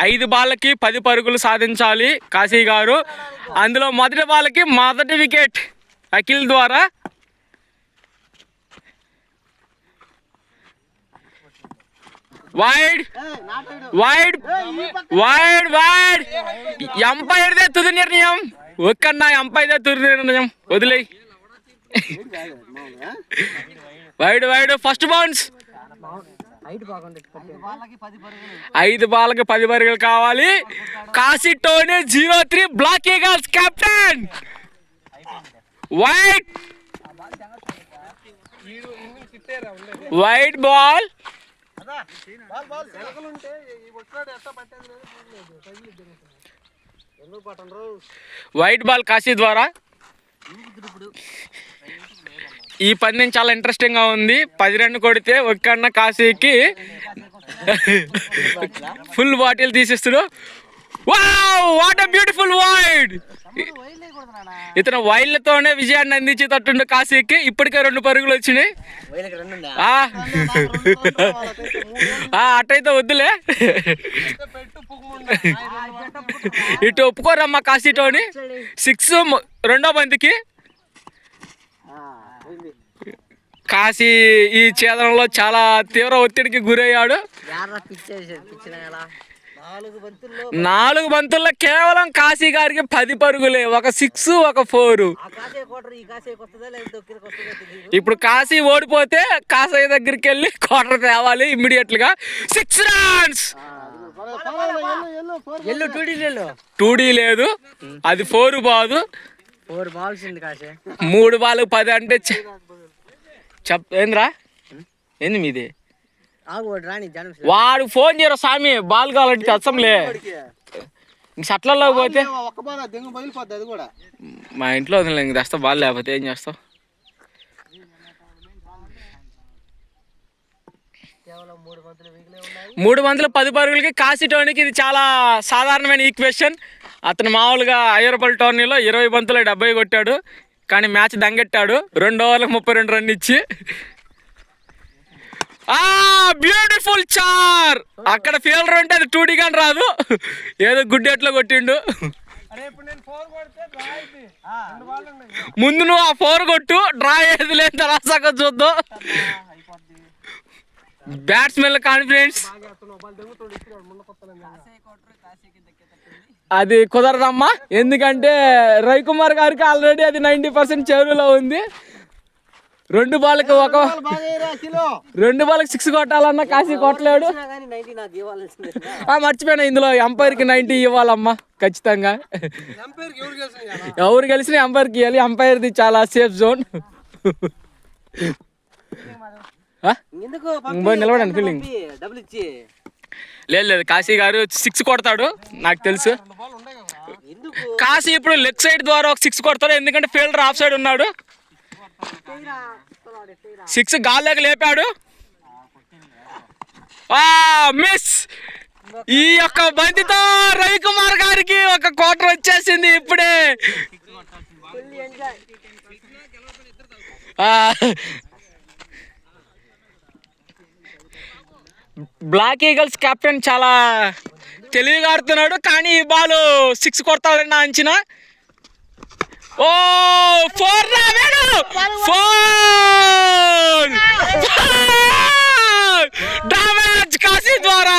5 బాళ్ళకి 10 పరుగులు సాధించాలి కాశీ గారు. అందులో మొదటి బాల్కి మొదటి వికెట్ అఖిల్ ద్వారా. Wide wide wide wide. ఎంపైర్దే తుది నిర్ణయం. ఒక్కన్నా ఎంపైర్దే తుది నిర్ణయం. వదిలేయి. Wide wide. First bounce. 5 బాళ్ళకి 10 పరుగులు కావాలి. Kashi Tony 0-3 Black Eagles captain. Wide wide ball. White ball Kashi ద్వారా. ఈ పందెం చాలా ఇంట్రెస్టింగ్ గా ఉంది. 10 రన్ కొడితే ఒక్కన్న కాశీకి ఫుల్ బాటిల్ తీసిస్తుడు. Wow what a beautiful wide. ఇతను వైళ్ళతోనే విజయాన్ని అందించేటట్టుండే కాశీకి. ఇప్పటికే 2 పరుగులు వచ్చినాయి. అటైతే వద్దులే. ఇటు ఒప్పుకోరమ్మా కాశీ టోనీ. 6 రెండో బంతికి. కాశీ ఈ ఛేదనలో చాలా తీవ్ర ఒత్తిడికి గురయ్యాడు. 4 బంతుల్లో కేవలం కాశీ గారికి 10 పరుగులే. ఒక 6 ఒక 4. ఇప్పుడు కాశీ ఓడిపోతే కాశీ దగ్గరికి వెళ్ళి క్వార్టర్ తేవాలి ఇమ్మీడియట్ గా. 6 రన్స్. 2D లేదు, అది 4 బాదు. 3 బాల్ 10 అంటే ఏంద్రా ఏంది మీది? వాడు ఫోన్ చేయరు స్వామి. బాల్ కావాలంటే తెచ్చంలే. షట్లలో పోతే మా ఇంట్లో వదిలే. ఇంక తెస్తా బాల్, లేకపోతే ఏం చేస్తావు? మూడు బంతులు 10 పరుగులకి కాశీ టోనీకి ఇది చాలా సాధారణమైన ఈక్వేషన్. అతను మామూలుగా ఐరపల్ టోర్నీలో 20 బంతులు 70 కొట్టాడు. కానీ మ్యాచ్ దంగెట్టాడు 2 ఓవర్లకు 32 రన్ ఇచ్చి. బ్యూటిఫుల్ చార్. అక్కడ ఫీల్డర్ ఉంటే అది 2D గాని రాదు. ఏదో గుడ్డెట్లో కొట్టిండు. ముందు నువ్వు ఆ 4 కొట్టు, డ్రా ఏది లేదు తర్వాత చూద్దాం. బ్యాట్స్మెన్ కాన్ఫిడెన్స్ అది కుదరదమ్మా. ఎందుకంటే రవికుమార్ గారికి ఆల్రెడీ అది 90% చెరువులో ఉంది. 2 బాల్కి 6 కొట్టాలన్నా కాశీ కొట్టలేడు. మర్చిపోయినా, ఇందులో ఎంపైర్కి 90 ఇవ్వాలమ్మా ఖచ్చితంగా. ఎవరు గెలిచినా ఎంపైర్కి ఇవ్వాలి. ఎంపైర్ది చాలా సేఫ్ జోన్. నిలబడండి ఫీల్డింగ్. లేదు కాశీ గారు 6 కొడతాడు నాకు తెలుసు. కాశీ ఇప్పుడు లెగ్ సైడ్ ద్వారా ఒక 6 కొడతాడు. ఎందుకంటే ఫీల్డర్ ఆఫ్ సైడ్ ఉన్నాడు. 6 గాల్లోకి లేపాడు. మిస్. ఈ యొక్క బంతితో రవికుమార్ గారికి ఒక క్వార్టర్ వచ్చేసింది ఇప్పుడే. బ్లాక్ ఈగల్స్ కెప్టెన్ చాలా తెలివిగా ఆడుతున్నాడు. కానీ ఈ బాల్ 6 కొడతాడన్న అంచనా. 4 డ్యామేజ్ కాశీ ద్వారా.